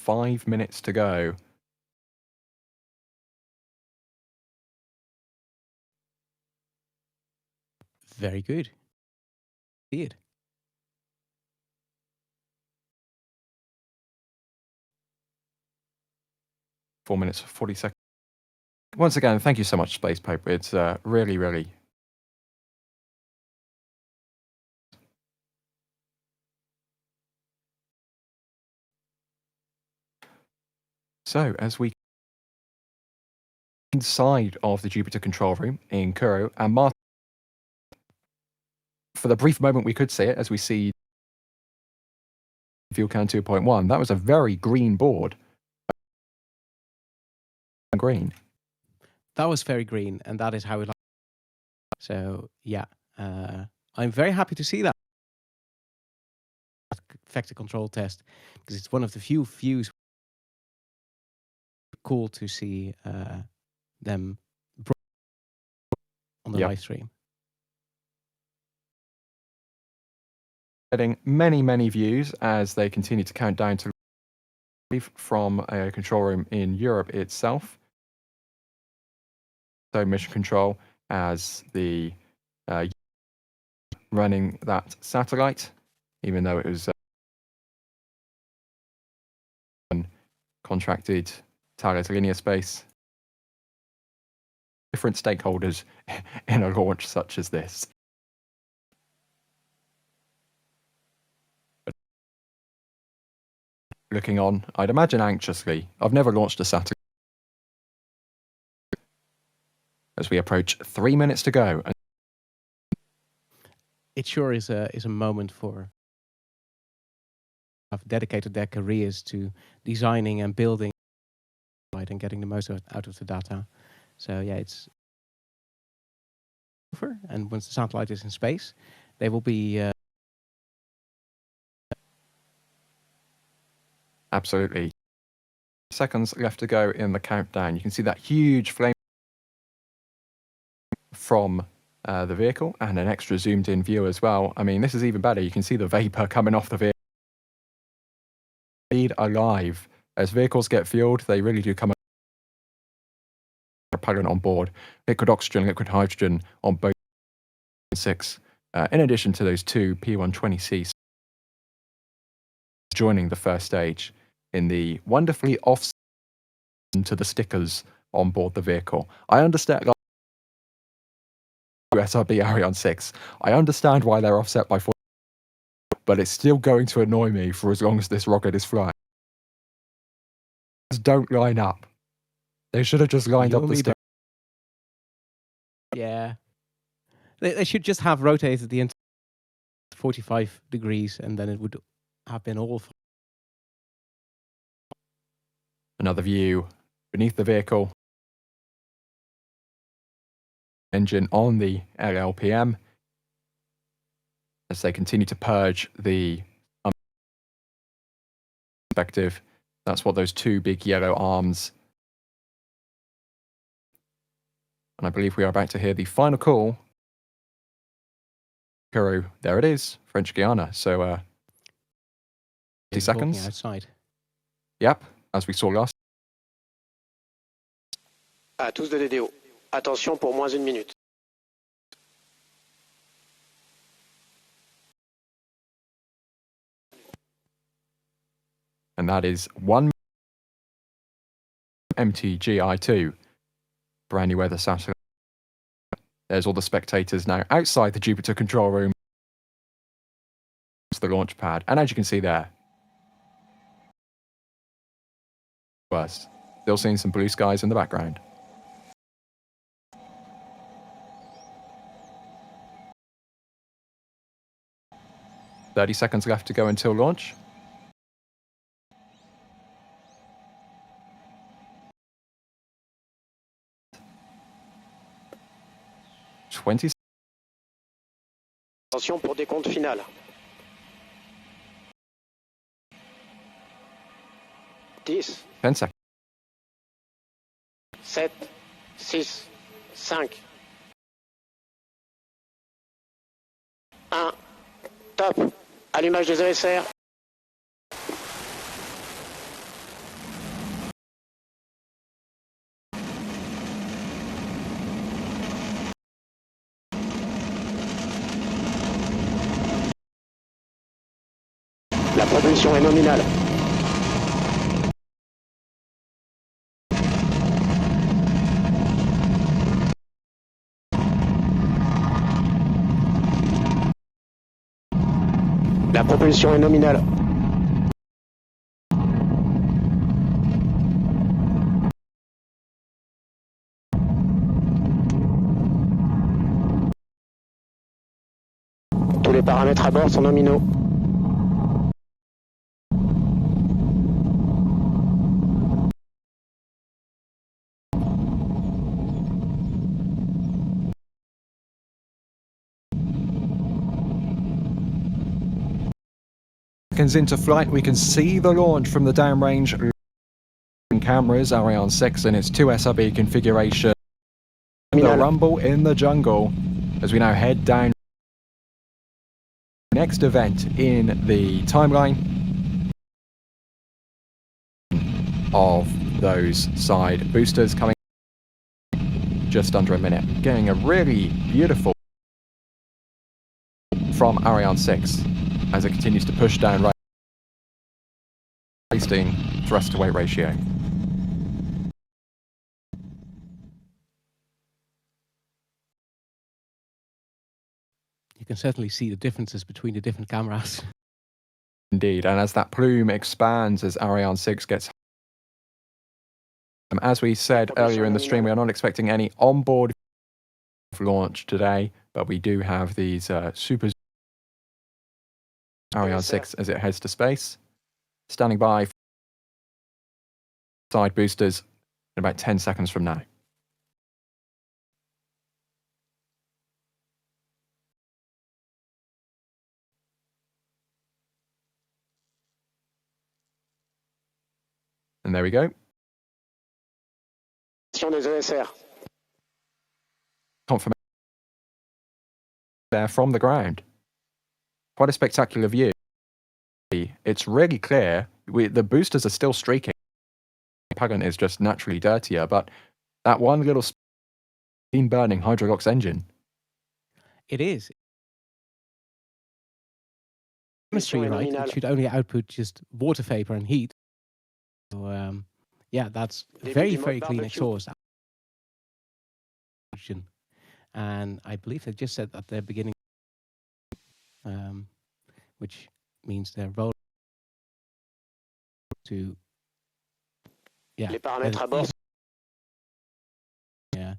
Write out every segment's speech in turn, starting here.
5 minutes to go. Very good. See it. Four minutes, 40 seconds. Once again, thank you so much, Space Paper. It's really, really... So, as we inside of the Jupiter control room in Kourou, and Martin, for the brief moment we could see it, as we see Fuel Can 2.1, that was a very green board. Green. That was very green, and that is how it. So yeah, I'm very happy to see that vector control test, because it's one of the few views. Cool to see them on the live stream. Getting many, many views as they continue to count down to from a control room in Europe itself. So mission control as the running that satellite, even though it was contracted Thales linear space. Different stakeholders in a launch such as this. Looking on, I'd imagine anxiously. I've never launched a satellite. As we approach 3 minutes to go. It sure is a moment for have dedicated their careers to designing and building and getting the most out of the data. So yeah, it's over. And once the satellite is in space, they will be absolutely. Seconds left to go in the countdown. You can see that huge flame from the vehicle, and an extra zoomed in view as well. I mean, this is even better. You can see the vapor coming off the vehicle. Alive. As vehicles get fueled, they really do come propellant on board. Liquid oxygen, liquid hydrogen on both 6. In addition to those two P120C joining the first stage in the wonderfully offset to the stickers on board the vehicle. I understand SRB Ariane 6. I understand why they're offset by 4, but it's still going to annoy me for as long as this rocket is flying. Don't line up. They should have just lined up the stickers. Yeah. They should just have rotated the entire 45 degrees, and then it would have been all. Another view beneath the vehicle. Engine on the LLPM as they continue to purge the perspective. That's what those two big yellow arms. And I believe we are about to hear the final call. Kourou, there it is, French Guiana. So 50 seconds. Outside. Yep, as we saw last. À tous de DDO. Attention pour moins une minute. And that is 1 MTGI2. Brand new weather satellite. There's all the spectators now outside the Jupiter control room. It's the launch pad. And as you can see there, still seeing some blue skies in the background. "30 seconds left to go until launch. Attention pour décompte final. 10. 10 seconds. 7, 6, 5. 1. Top. Allumage des ESR. La propulsion est nominale. La propulsion est nominale. Tous les paramètres à bord sont nominaux. Seconds into flight, we can see the launch from the downrange cameras. Ariane 6 in its 2SRB configuration. The rumble in the jungle as we now head down. Next event in the timeline of those side boosters coming just under a minute. Getting a really beautiful from Ariane 6 as it continues to push down right, wasting thrust to weight ratio. You can certainly see the differences between the different cameras. Indeed, and as that plume expands as Ariane 6 gets, as we said earlier in the stream, we are not expecting any onboard launch today, but we do have these super Ariane 6 as it heads to space. Standing by side boosters in about 10 seconds from now. And there we go. Des ESR. Confirmation there from the ground. Quite a spectacular view. It's really clear. The boosters are still streaking. Pagan is just naturally dirtier, but that one little steam burning Hydrolox engine. It is. Chemistry, right? It should only output just water vapor and heat. So, yeah, that's very, very clean exhaust. And I believe they just said at the beginning, which means they're rolling to, yeah, Les paramètres à bord. Yeah,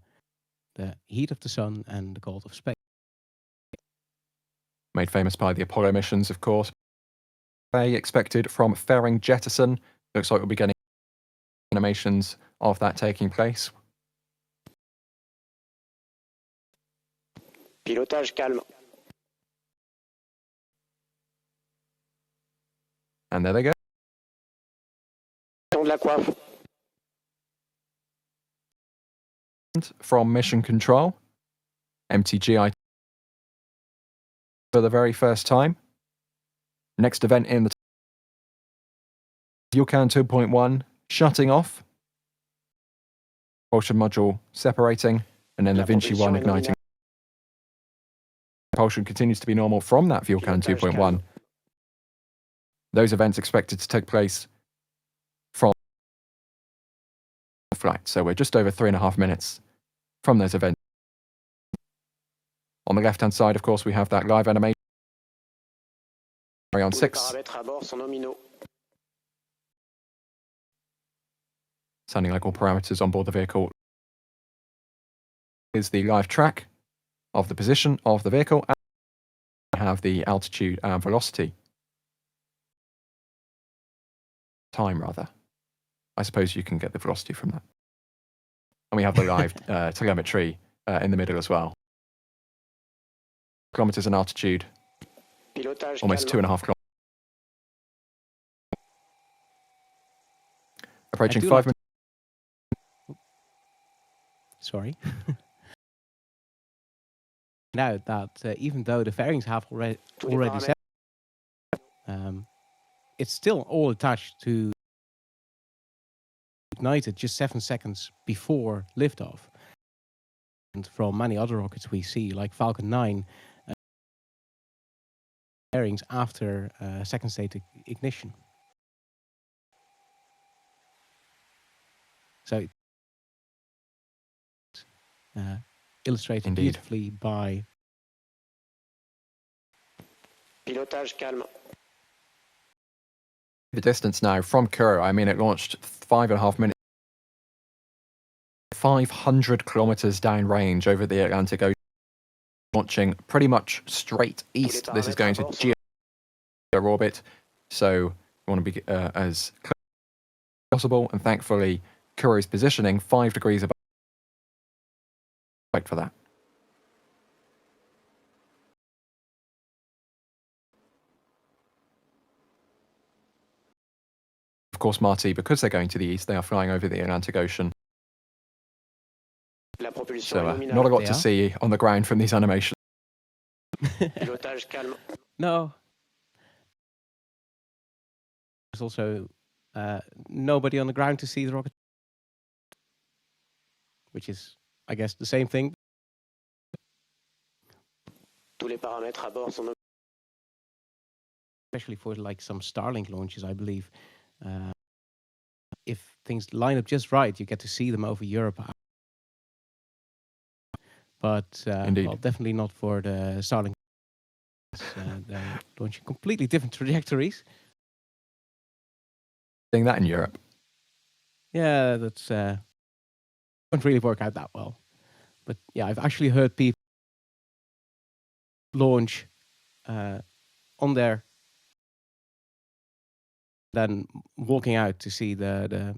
the heat of the sun and the cold of space. Made famous by the Apollo missions, of course. Expected from fairing jettison. Looks like we'll be getting animations of that taking place. Pilotage calme. And there they go. De la coiffe. From mission control, MTGI for the very first time. Next event in the fuel can 2.1 shutting off, propulsion module separating, and then the Vinci 1 igniting. Propulsion continues to be normal from that fuel can 2.1. Those events expected to take place from flight, so we're just over 3.5 minutes from those events. On the left-hand side, of course, we have that live animation. Ariane 6. Sounding like all parameters on board the vehicle. Is the live track of the position of the vehicle and have the altitude and velocity. Time, rather. I suppose you can get the velocity from that. And we have the live telemetry in the middle as well. Kilometers in altitude, almost 2.5 kilometers. Approaching 5 minutes. Sorry. Now that even though the fairings have already set, it's still all attached to ignited just 7 seconds before liftoff. And from many other rockets we see, like Falcon 9, bearings after second state ignition. So illustrated Indeed. beautifully by Pilotage calme. The distance now from Kourou, I mean, it launched 5.5 minutes, 500 kilometers downrange over the Atlantic Ocean, launching pretty much straight east. This is going to geo orbit, so we want to be as close as possible, and thankfully Kourou's positioning 5 degrees above. Perfect for that. Of course, Marty, because they're going to the east, they are flying over the Atlantic Ocean. La propulsion So est nominale. not a lot They to are. see on the ground from these animations. Pilotage calme. No. There's also nobody on the ground to see the rocket, which is, I guess, the same thing. Tous les paramètres à bord sont Especially for like some Starlink launches, I believe. If things line up just right, you get to see them over Europe. But Indeed. well, definitely not for the Starlink. They're launching completely different trajectories. Seeing that in Europe. Yeah, that's won't really work out that well. But yeah, I've actually heard people launch on there, then walking out to see the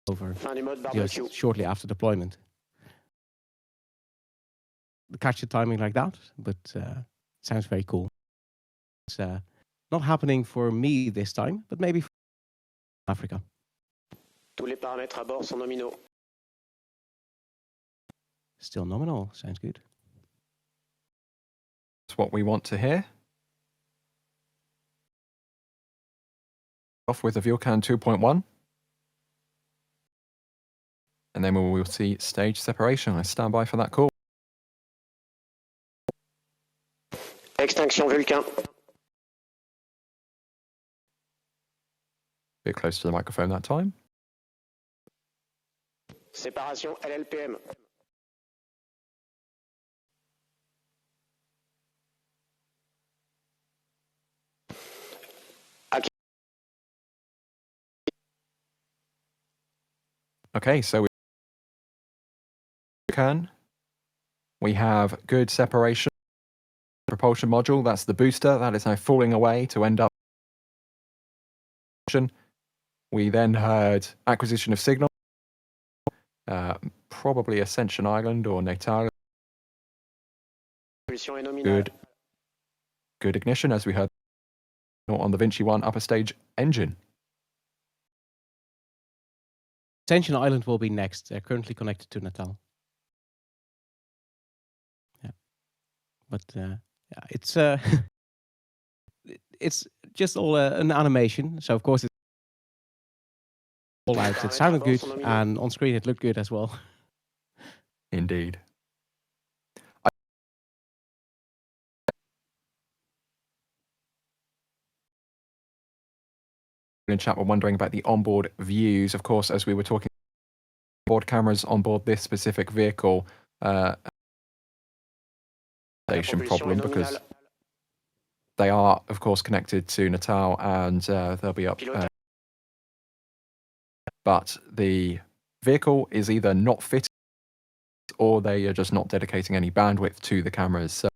over fin du mode barbecue. just shortly after deployment. Catch the timing like that, but sounds very cool. It's not happening for me this time, but maybe for Africa. Tous les paramètres à bord sont nominaux. Still nominal. Sounds good. That's what we want to hear. Off with the VuelCan 2.1. And then we will see stage separation. I stand by for that call. Extinction Vulcain. Bit close to the microphone that time. Séparation LLPM. Okay, so we have good separation. Propulsion module, that's the booster, that is now falling away to end up. We then heard acquisition of signal, probably Ascension Island or Natal. Propulsion est nominale. Good ignition, as we heard on the Vinci 1 upper stage engine. Ascension Island will be next. They're currently connected to Natal. Yeah, but yeah, it's it's just all an animation. So of course it's all out. It sounded good, and on screen it looked good as well. Indeed. In chat, we're wondering about the onboard views. Of course, as we were talking, onboard cameras on board this specific vehicle, station problem because they are, of course, connected to Natal and they'll be up. But the vehicle is either not fitted or they are just not dedicating any bandwidth to the cameras. So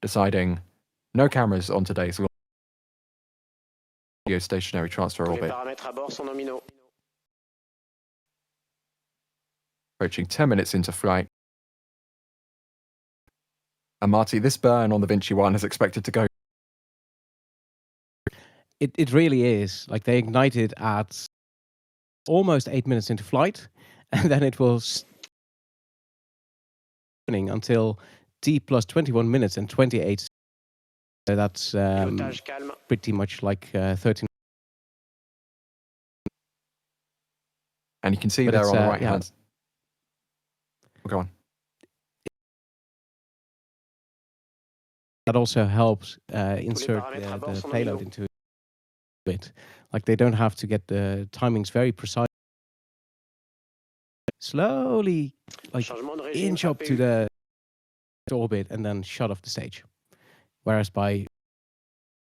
deciding no cameras on today's geostationary transfer orbit. Approaching 10 minutes into flight. And Marty, this burn on the Vinci 1 is expected to go. It really is. Like they ignited at almost 8 minutes into flight, and then it will until T plus 21 minutes and 28. So that's pretty much like 13. And you can see there on the right hand. Go on. that also helps insert paramètres à bord the sont payload nominaux. into it. Like they don't have to get the timings very precise. Slowly, like Changement de régime inch up to APU. the orbit and then shut off the stage. Whereas by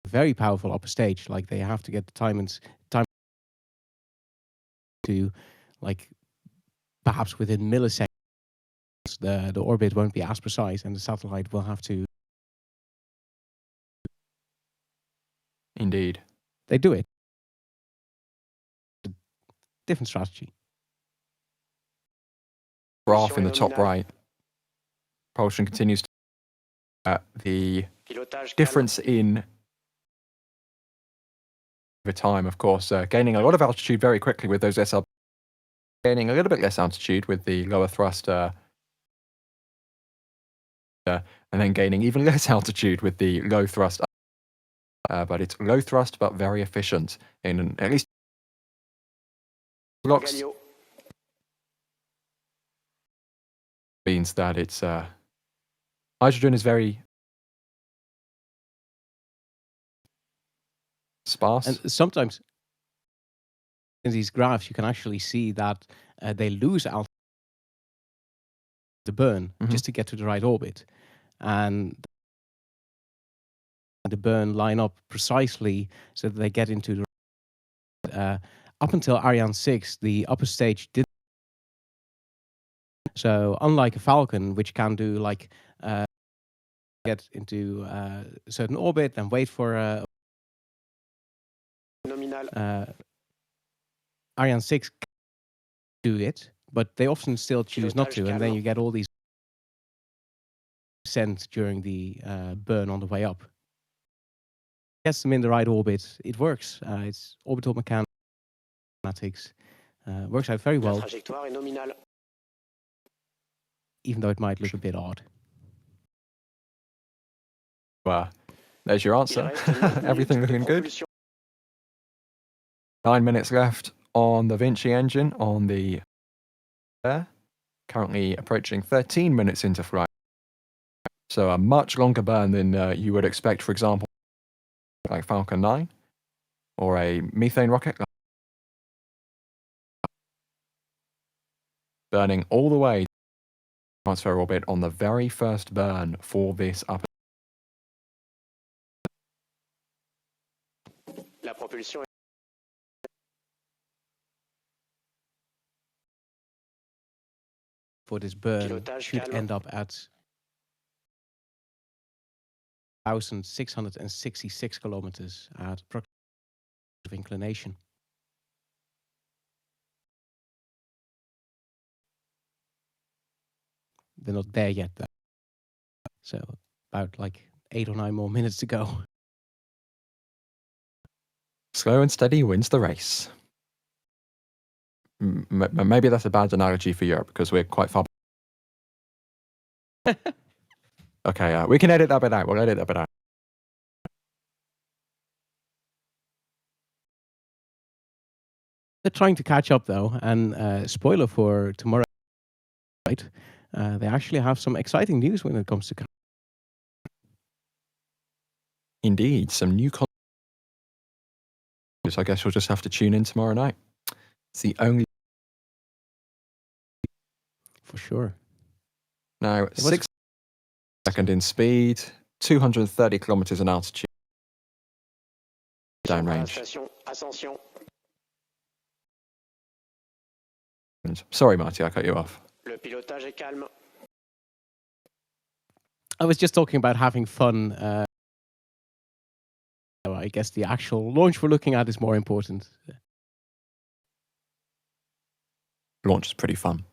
very powerful upper stage, like they have to get the time to, like, perhaps within milliseconds, the orbit won't be as precise and the satellite will have to. Indeed. They do it. Different strategy. Graph in the top Nominal. right. Propulsion continues to the Pilotage calme. difference in over time, of course, gaining a lot of altitude very quickly with those SL, gaining a little bit less altitude with the lower thrust, and then gaining even less altitude with the low thrust. But it's low thrust, but very efficient in at least blocks. Galio. Means that it's hydrogen is very sparse. And sometimes in these graphs, you can actually see that they lose altitude, the burn, just to get to the right orbit. And the burn line up precisely so that they get into the up until Ariane 6, the upper stage didn't. So unlike a Falcon, which can do like get into a certain orbit and wait for Nominal. Ariane 6 can do it, but they often still choose not to, and then you get all these sent during the burn on the way up. Gets them in the right orbit. It works. It's orbital mechanics. Works out very La well, trajectoire est nominale. even though it might look a bit odd. Well, there's your Il answer. reste 9 Everything minutes de looking good. propulsion. 9 minutes left on the Vinci engine on the there. Currently approaching 13 minutes into flight. So a much longer burn than you would expect, for example, like Falcon 9 or a methane rocket. Burning all the way to transfer orbit on the very first burn for this upper. La propulsion est For this burn Pilotage should calme. end up at 1,666 kilometers at approximately of inclination. They're not there yet, though. So about like 8 or 9 more minutes to go. Slow and steady wins the race. Maybe that's a bad analogy for Europe because we're quite far. Okay, we can edit that bit out. We'll edit that bit out. They're trying to catch up, though, and spoiler for tomorrow, right? They actually have some exciting news when it comes to. Indeed, some new content. I guess you'll just have to tune in tomorrow night. It's the only. For sure. Now, 6 seconds in speed, 230 kilometers in altitude. Downrange. Station, ascension. Sorry, Marty, I cut you off. Le pilotage est calme. I was just talking about having fun. I guess the actual launch we're looking at is more important. Launch is pretty fun.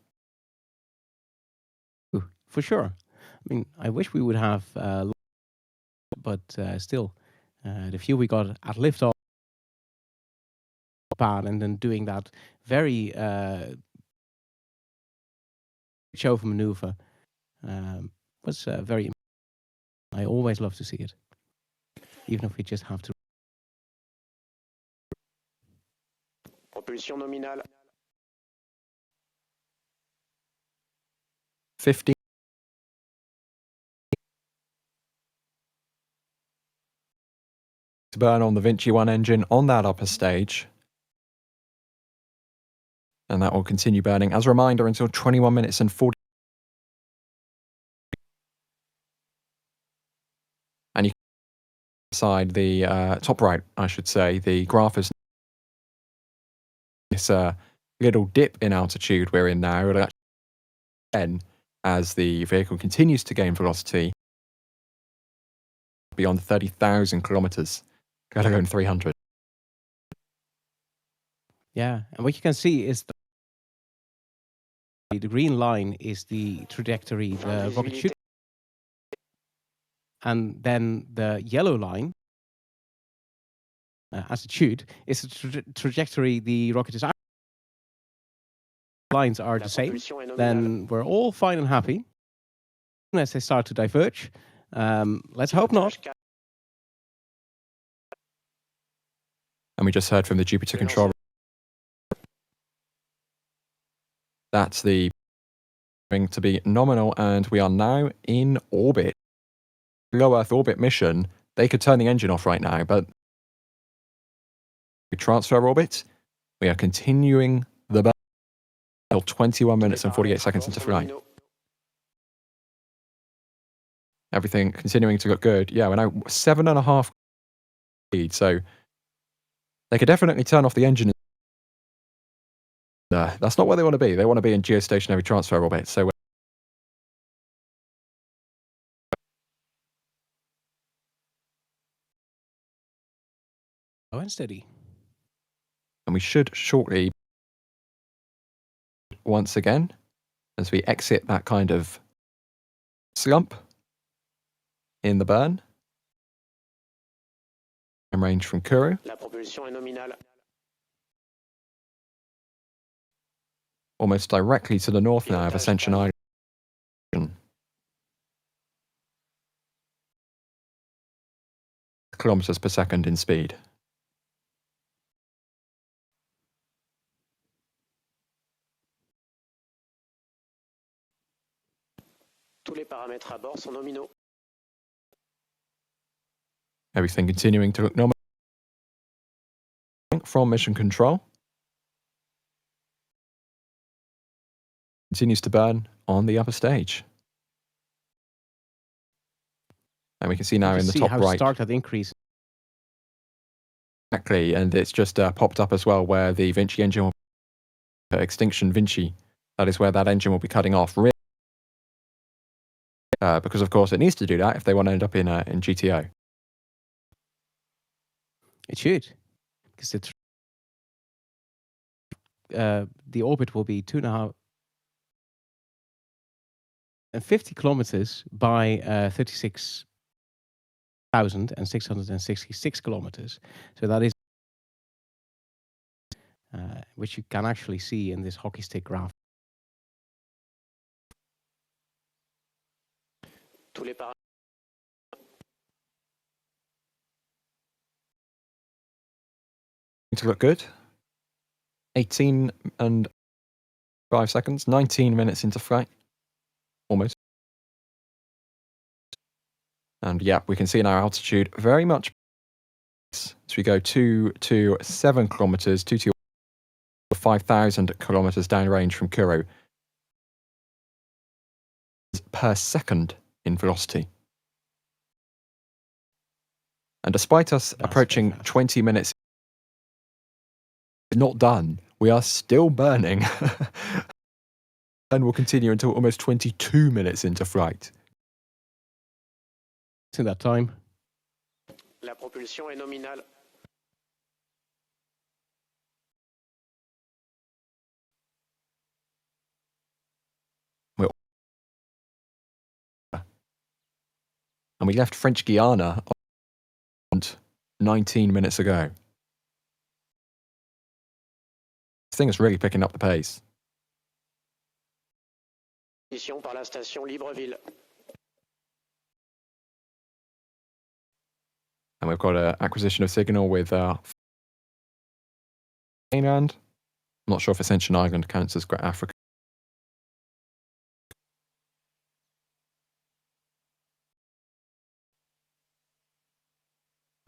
Ooh, for sure. I mean, I wish we would have, but still, the few we got at liftoff pad and then doing that very chauffeur maneuver was very. I always love to see it, even if we just have to. Propulsion nominale. 15. to burn on the Vinci 1 engine on that upper stage. And that will continue burning, as a reminder, until 21 minutes and 40. And you can side the top right, I should say, the graph is this little dip in altitude we're in now. It'll actually end as the vehicle continues to gain velocity beyond 30,000 kilometers, let alone 300. Yeah, and what you can see is the green line is the trajectory the rocket should, and then the yellow line, as it should, is the trajectory the rocket is. Lines are the same, then we're all fine and happy. As they start to diverge, let's hope not. And we just heard from the Jupiter control. That's the going to be nominal, and we are now in orbit. Low Earth orbit mission. They could turn the engine off right now, but we transfer orbit. We are continuing the burn until 21 minutes and 48 seconds into flight. Everything continuing to look good. Yeah, we're now 7.5 speed, so they could definitely turn off the engine. That's not where they want to be. They want to be in geostationary transfer orbit. So Oh, and steady. And we should shortly, once again, as we exit that kind of slump in the burn, and range from Kourou. La propulsion est nominale. Almost directly to the north now of Ascension Island. Kilometers per second in speed. Tous les paramètres à bord sont nominaux. Everything continuing to look normal from mission control. Continues to burn on the upper stage. And we can see now in the top how right. stark that increase. Exactly, and it's just popped up as well where the Vinci engine will extinction Vinci. That is where that engine will be cutting off. Because of course it needs to do that if they want to end up in GTO. It should, because the orbit will be 2.5 kilometers by 36,666 kilometers. So that is which you can actually see in this hockey stick graph. Tous les paramètres. To look good. 18 and 5 seconds, 19 minutes into flight, almost. And yeah, we can see in our altitude very much as we go 2 to 7 kilometers, 2 to 5,000 kilometers downrange from Kourou per second in velocity. And despite us approaching 20 minutes, not done, we are still burning and will continue until almost 22 minutes into flight. In that time. La propulsion est nominale. And we left French Guiana 19 minutes ago. This thing is really picking up the pace. Par la station Libreville. And we've got an acquisition of signal with mainland. I'm not sure if Ascension Island counts as Africa.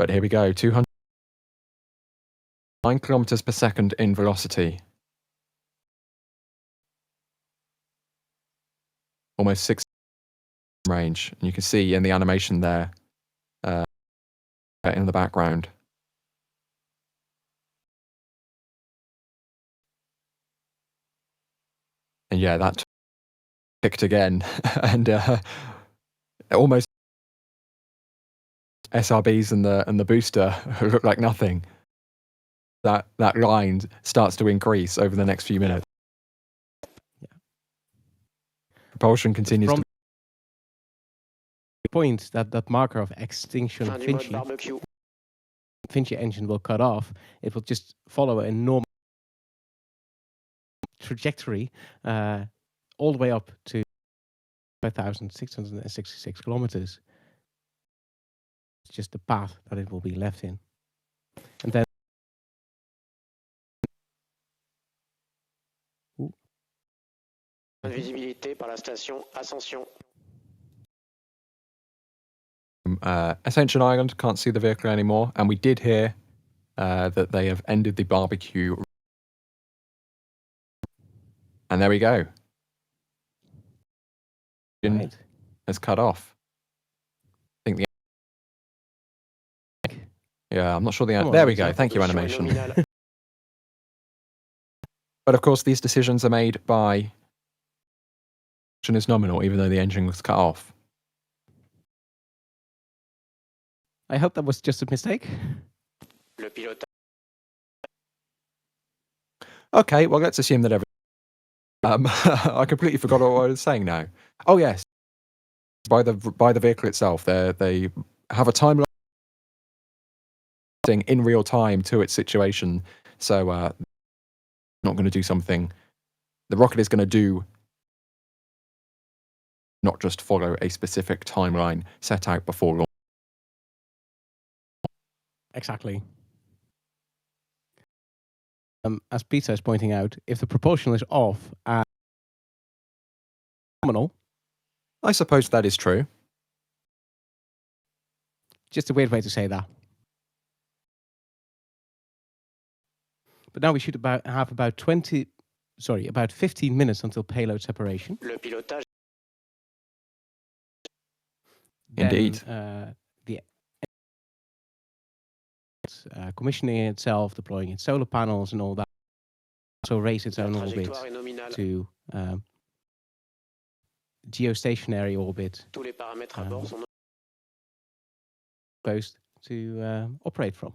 But here we go, 209 kilometers per second in velocity. Almost 6 range. And you can see in the animation there, in the background. And yeah, that ticked again. And almost SRBs and the booster look like nothing. That line starts to increase over the next few minutes. Yeah. Propulsion continues From to the point that marker of extinction Fin du mode Finchy barbecue. engine will cut off, it will just follow a normal trajectory all the way up to 5,666 kilometers. It's just the path that it will be left in. And then Visibilité par la station Ascension. Ascension Island, can't see the vehicle anymore. And we did hear that they have ended the barbecue. And there we go. right. Has cut off. I think yeah, I'm not sure the Come on, there we Lisa. go. Thank you, Position animation. nominale. But of course, these decisions are made by is nominal, even though the engine was cut off. I hope that was just a mistake. Le pilotage. Okay, well, let's assume that I completely forgot what I was saying now. Oh yes, by the vehicle itself, they have a timeline in real time to its situation. So not going to do something. The rocket is going to do, not just follow a specific timeline set out before launch. Exactly. As Peter is pointing out, if the propulsion is off at nominal, I suppose that is true. just a weird way to say that. But now we should have about 15 minutes until payload separation. Le pilotage. Indeed. Then, the commissioning itself, deploying its solar panels and all that. Also raise its La own orbit trajectoire est nominale. to geostationary orbit Tous les paramètres à bord sont supposed to operate from.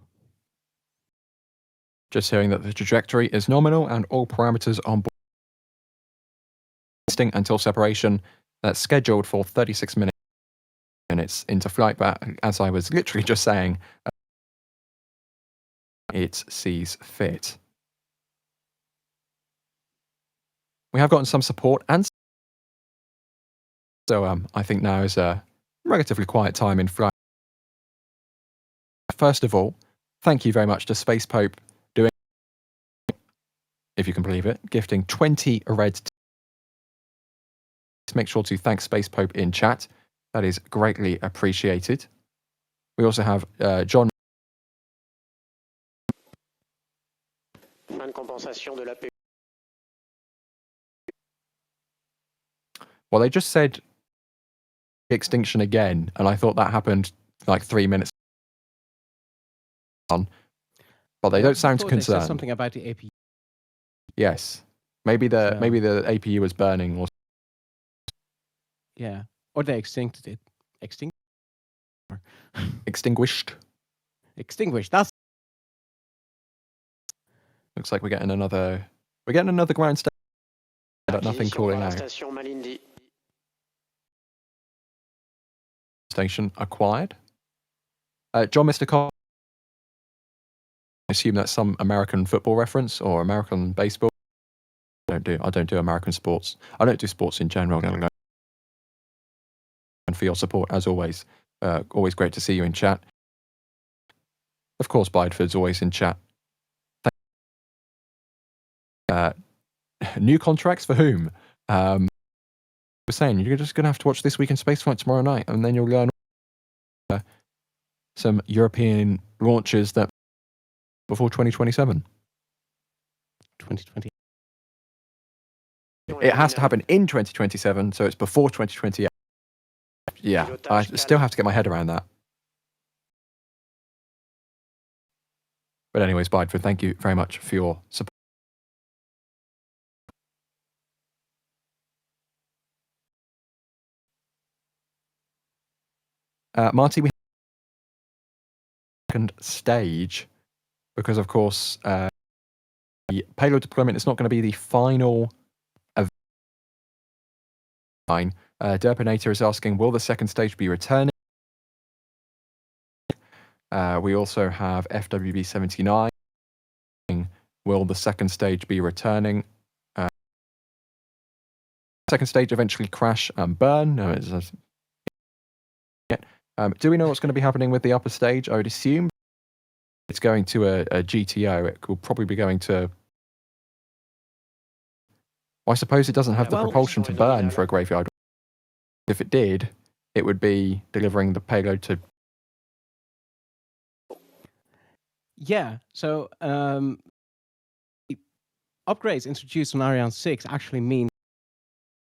Just hearing that the trajectory is nominal and all parameters on board until separation. That's scheduled for 36 minutes into flight, but as I was literally just saying, it sees fit. We have gotten some support, and so I think now is a relatively quiet time in flight. First of all, thank you very much to Space Pope doing, if you can believe it, gifting 20 red. Make sure to thank Space Pope in chat. That is greatly appreciated. We also have John. fin de compensation de l'APU. Well, they just said extinction again, and I thought that happened like 3 minutes on. But they don't sound They said concerned. something about the APU. Yes, maybe the So- maybe the APU was burning or Yeah, or they extincted it. extinguished. Extinguished. That's Looks like we're getting another ground station, but nothing Acquisition cooling par la out. station Malindi. Station acquired. John, Mr. Cole. I assume that's some American football reference or American baseball. I don't do American sports. I don't do sports in general. And for your support, as always. Always great to see you in chat. Of course, Bideford's always in chat. New contracts for whom? We're saying you're just going to have to watch This Week in Spaceflight tomorrow night, and then you'll learn some European launches that before 2027. 2020. It has to happen in 2027, so it's before 2028. Yeah, I still have to get my head around that. But anyways, Bideford, thank you very much for your support. Marty, we have a second stage because, of course, the payload deployment is not going to be the final event. Derpinator is asking, will the second stage be returning? We also have FWB 79. Will the second stage be returning? Second stage eventually crash and burn. No, do we know what's going to be happening with the upper stage? I would assume it's going to a GTO. It will probably be going to... Well, I suppose it doesn't have the propulsion to burn for a graveyard. If it did, it would be delivering the payload to... Yeah, so upgrades introduced on Ariane 6 actually mean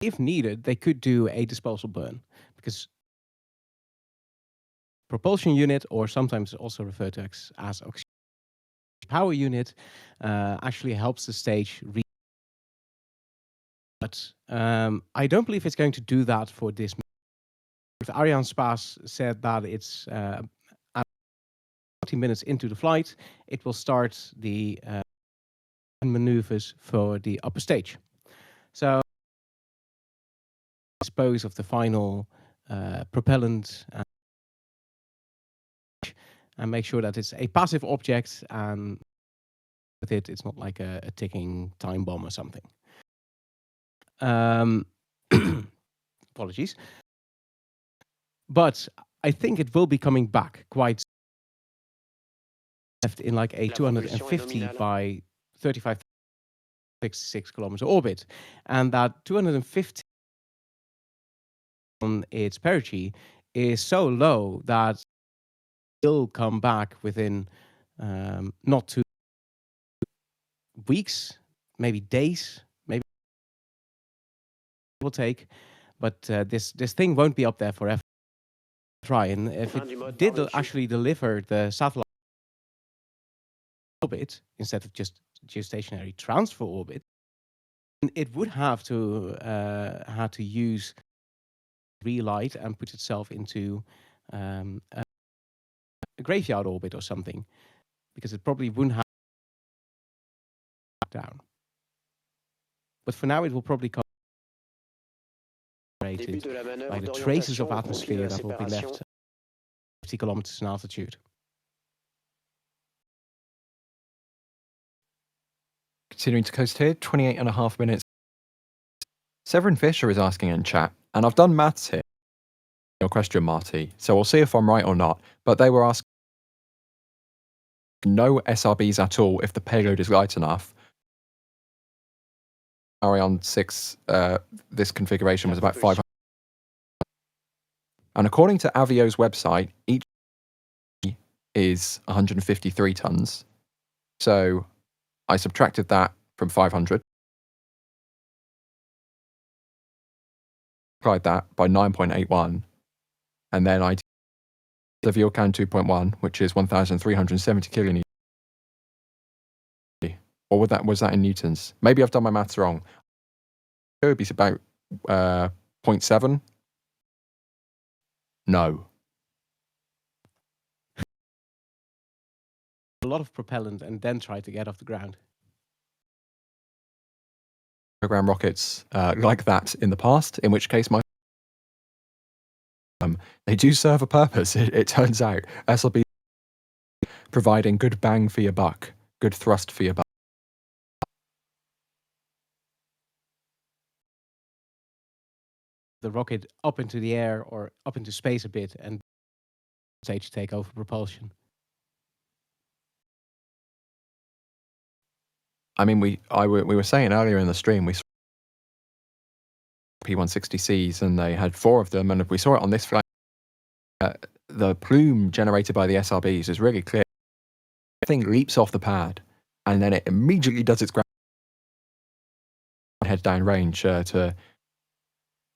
if needed, they could do a disposal burn, because propulsion unit, or sometimes also referred to as auxiliary power unit, actually helps the stage. But I don't believe it's going to do that for this. If Ariane Space said that it's 40 minutes into the flight, it will start the maneuvers for the upper stage. So dispose of the final propellant and make sure that it's a passive object, and with it, it's not like a ticking time bomb or something. Apologies. But I think it will be coming back quite left in like a 250 by 35, 66 kilometer orbit. And that 250 on its perigee is so low that it will come back within not 2 weeks, maybe days, maybe it will take. But this thing won't be up there forever. Try, and if it did actually deliver the satellite orbit instead of just geostationary transfer orbit, it would have to use relight and put itself into a graveyard orbit or something, because it probably wouldn't have down. But for now, it will probably come by the traces of atmosphere that will be left 50 kilometers in altitude. Continuing to coast here, 28.5 minutes. Severin Fisher is asking in chat, and I've done maths here. Your question, Marty. So we'll see if I'm right or not. But they were asking no SRBs at all if the payload is light enough. Ariane 6, this configuration was about 500. And according to Avio's website, each is 153 tons. So I subtracted that from 500. Multiplied that by 9.81. And then I did the Viocam 2.1, which is 1,370 kilonewtons. Or was that in newtons? Maybe I've done my maths wrong. It would be about 0.7. No. A lot of propellant and then try to get off the ground. Program rockets like that in the past, in which case they do serve a purpose. It turns out SLB providing good bang for your buck, good thrust for your buck. The rocket up into the air or up into space a bit, and stage take over propulsion. I mean, we were saying earlier in the stream, we saw P160Cs and they had 4 of them, and if we saw it on this flight, the plume generated by the SRBs is really clear. The thing leaps off the pad, and then it immediately does its ground head down range to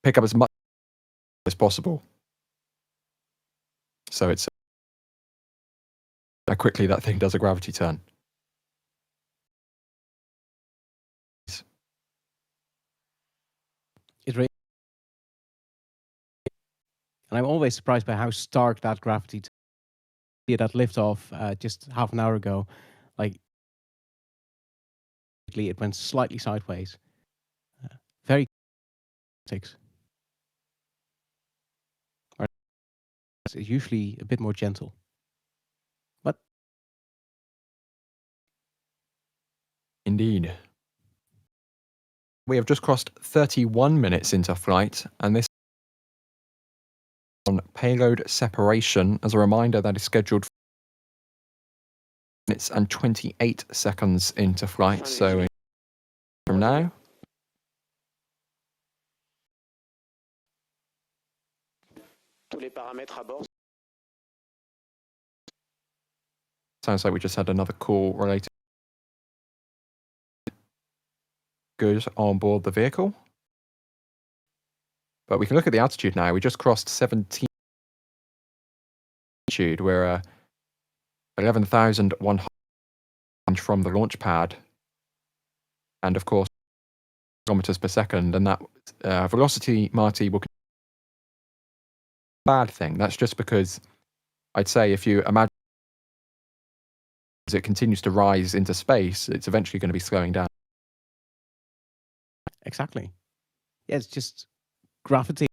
pick up as much as possible. So it's how quickly that thing does a gravity turn. It really, and I'm always surprised by how stark that gravity that liftoff just half an hour ago. Like, it went slightly sideways. Very six. It's usually a bit more gentle. But Indeed. We have just crossed 31 minutes into flight, and this on payload separation. As a reminder, that is scheduled for minutes and 28 seconds into flight. So from now, Tous les paramètres à bord. sounds like we just had another call related good on board the vehicle. But we can look at the altitude now. We just crossed 17 altitude. We're 11,100 from the launch pad, and of course kilometers per second. And that velocity, Marty, will bad thing. That's just because I'd say if you imagine as it continues to rise into space, it's eventually going to be slowing down. exactly. Yeah, it's just gravity.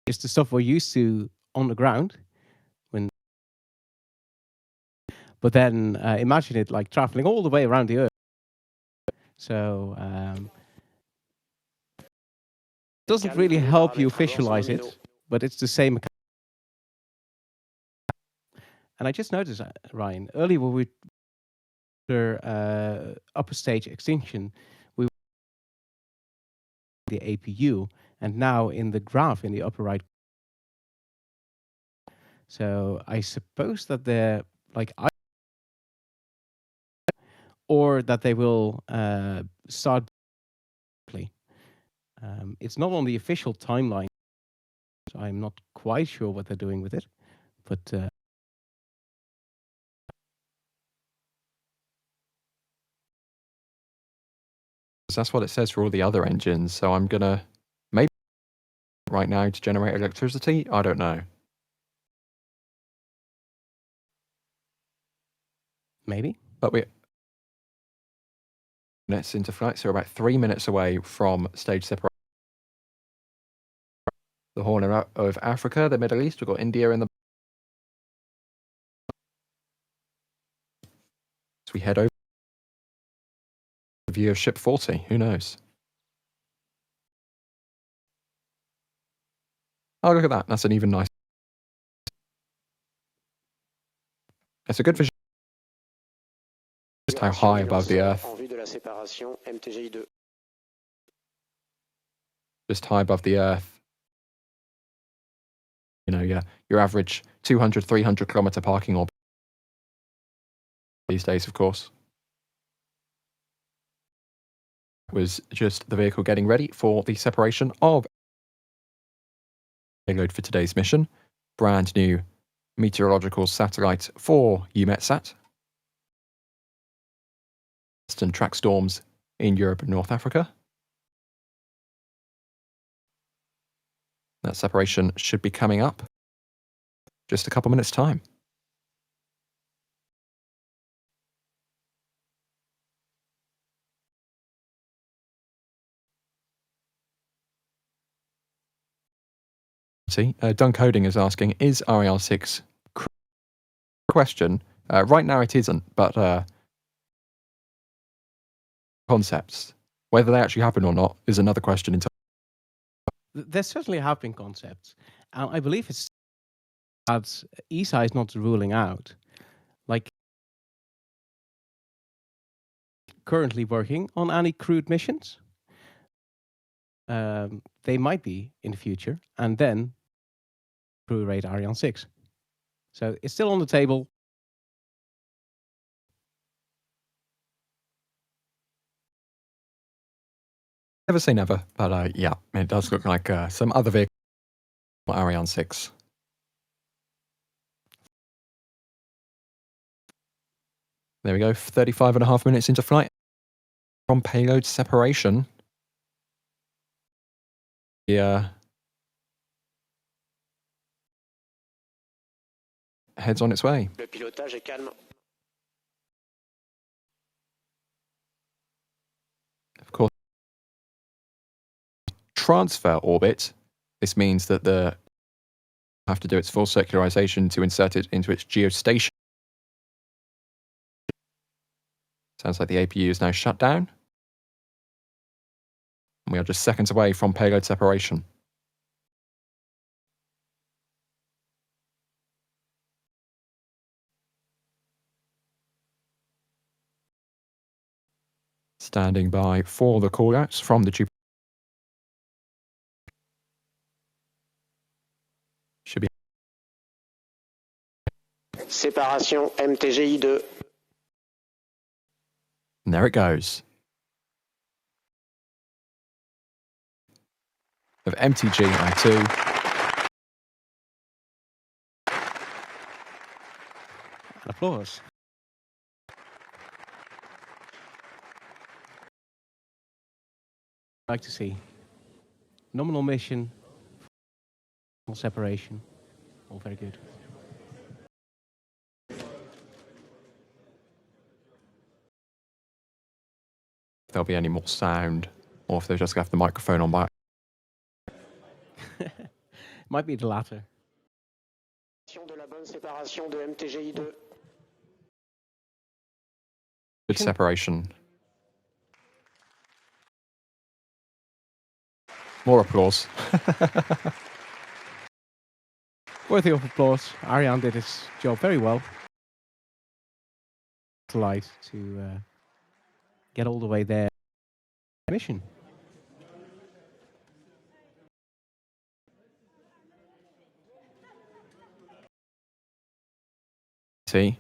It's the stuff we're used to on the ground. But then imagine it like traveling all the way around the Earth. So it doesn't really help you visualize it, but it's the same. And I just noticed, Ryan, earlier when we were upper stage extinction, we were the APU, and now in the graph in the upper right. So I suppose that they're like, or that they will start. It's not on the official timeline, so I'm not quite sure what they're doing with it, but that's what it says for all the other engines. So I'm gonna maybe right now to generate electricity. I don't know. maybe. But we minutes into flight, so we're about 3 minutes away from stage separation. The Horn of Africa, the Middle East. We've got India in the. As we head over the view of ship 40, who knows? Oh, look at that. That's an even nice. It's a good vision. Just how high above the Earth. Just high above the Earth. You know, your average 200, 300 kilometer parking orbit these days, of course. Was just the vehicle getting ready for the separation of payload for today's mission. Brand new meteorological satellite for EUMETSAT. And track storms in Europe and North Africa. That separation should be coming up just a couple minutes' time. See, Dun Coding is asking, is Ariane 6 question? Right now it isn't, but concepts. Whether they actually happen or not is another question entirely. There certainly have been concepts. I believe it's that ESA is not ruling out. Like, currently working on any crewed missions. They might be in the future, and then crew rate Ariane 6. So it's still on the table. Never say never, but yeah, it does look like some other vehicle, Ariane 6. There we go, 35.5 minutes into flight. From payload separation. Yeah. Heads on its way. Le pilotage est calme. Of course, transfer orbit. This means that the have to do its full circularization to insert it into its geostation. Sounds like the APU is now shut down. And we are just seconds away from payload separation. Standing by for the callouts from the Jupiter. Should be. Séparation MTGI2. And there it goes. Of MTGI2. Applause. Like to see nominal mission, full separation, all very good. If there'll be any more sound, or if they'll just have the microphone on back. Might be the latter. De la bonne séparation de MTGI2. Good separation. More applause. Worthy of applause. Ariane did his job very well. Delight to get all the way there. Mission. See,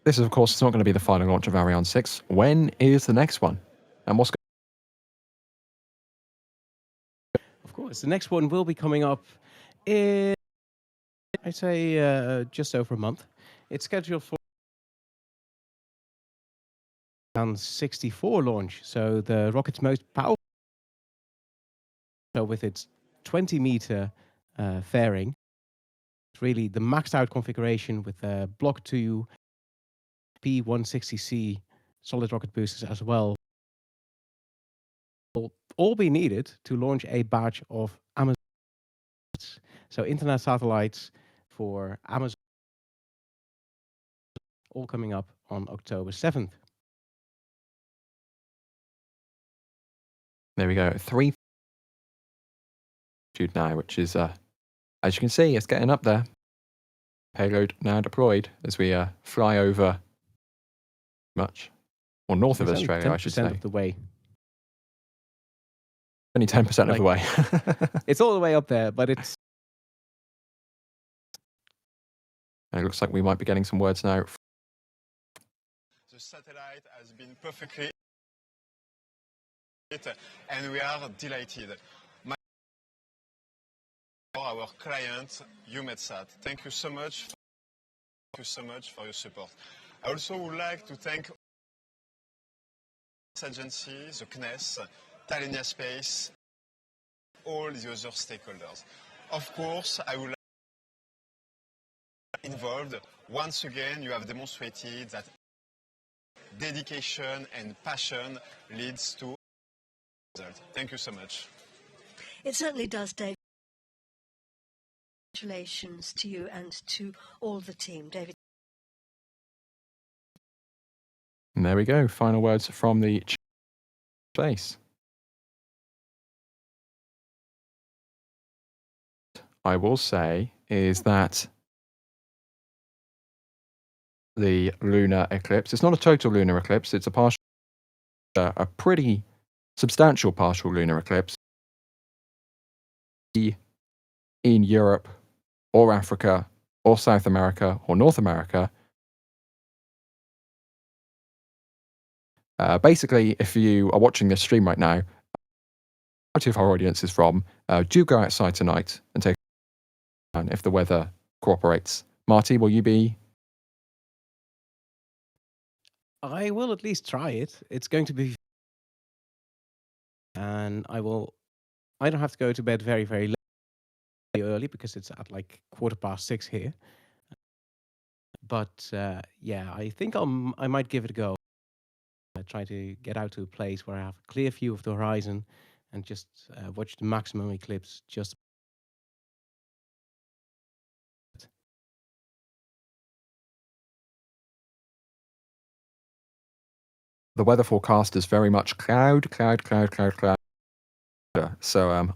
this is of course not going to be the final launch of Ariane 6. When is the next one? And what's Of course, the next one will be coming up in, I'd say, just over a month. It's scheduled for Ariane 64 launch, so the rocket's most powerful. So with its 20-meter fairing, it's really the maxed out configuration with Block 2 P160C solid rocket boosters as well. Will all be needed to launch a batch of Amazon. So internet satellites for Amazon, all coming up on October 7th. There we go. 3 now, which is, as you can see, it's getting up there. Payload now deployed as we fly over much, or north of It's Australia, I should say. of the way. Only 10% of the way. It's all the way up there, but it's. And it looks like we might be getting some words now. The satellite has been perfectly and we are delighted. Our client, UMEDSAT. Thank you so much. Thank you so much for your support. I also would like to thank this agency, the CNES, Talenia Space, all the other stakeholders. Of course, I would like to be involved. Once again, you have demonstrated that dedication and passion leads to result. Thank you so much. It certainly does, David. Congratulations to you and to all the team, David. And there we go. Final words from the space. I will say is that the lunar eclipse, it's not a total lunar eclipse, it's a partial, a pretty substantial partial lunar eclipse in Europe or Africa or South America or North America, basically, if you are watching this stream right now, majority of our audience is from, do go outside tonight and take a if the weather cooperates. Marty, will you be? I will at least try it. It's going to be, and I don't have to go to bed very, very early because it's at like 6:15 here. But yeah, I think I might give it a go. I try to get out to a place where I have a clear view of the horizon and just watch the maximum eclipse. Just The weather forecast is very much cloud. So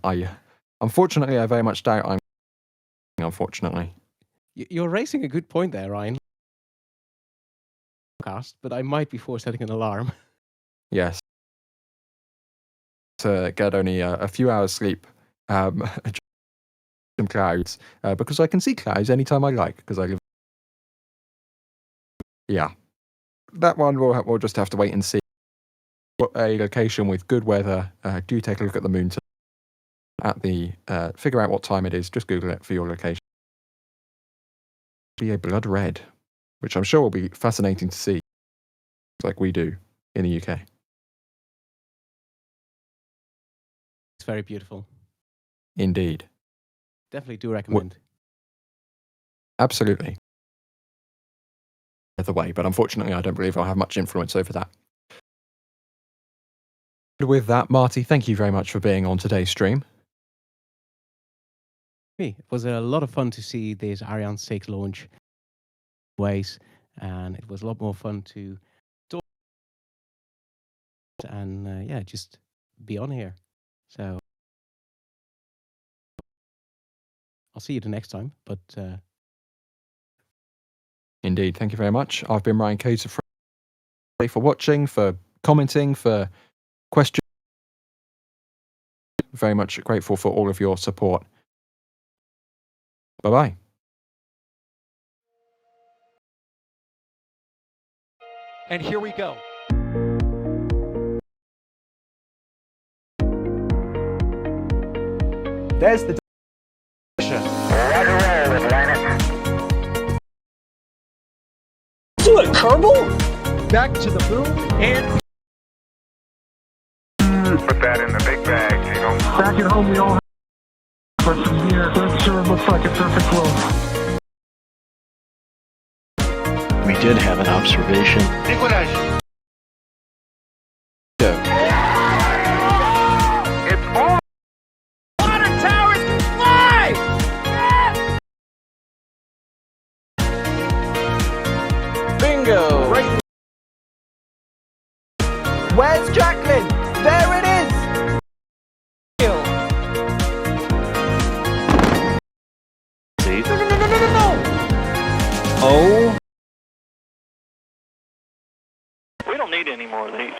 unfortunately, I very much doubt I'm. Unfortunately, you're raising a good point there, Ryan. But I might be for setting an alarm. yes. To get only a few hours sleep, some clouds, because I can see clouds anytime I like, because I live. Yeah, that one we'll just have to wait and see. A location with good weather. Do take a look at the moon at the figure out what time it is. Just Google it for your location. Be a blood red, which I'm sure will be fascinating to see, like we do in the UK. It's very beautiful. Indeed. Definitely do recommend. Absolutely. Either way, but unfortunately, I don't believe I'll have much influence over that. With that, Marty, thank you very much for being on today's stream. It was a lot of fun to see this Ariane 6 launch ways, and it was a lot more fun to talk and yeah, just be on here. So I'll see you the next time. But Indeed, thank you very much. I've been Ryan Cater for watching, for commenting, for questions. Very much grateful for all of your support. Bye-bye. And here we go. There's the Do a Kerbal? Back to the moon and Put that in the big bag, you know. Back at home, we all have, but from here, that sure looks like a perfect flow. We did have an observation. It's on! water towers can fly! bingo! Right. Where's Jacqueline? There it is! See? No! Oh. We don't need any more of these.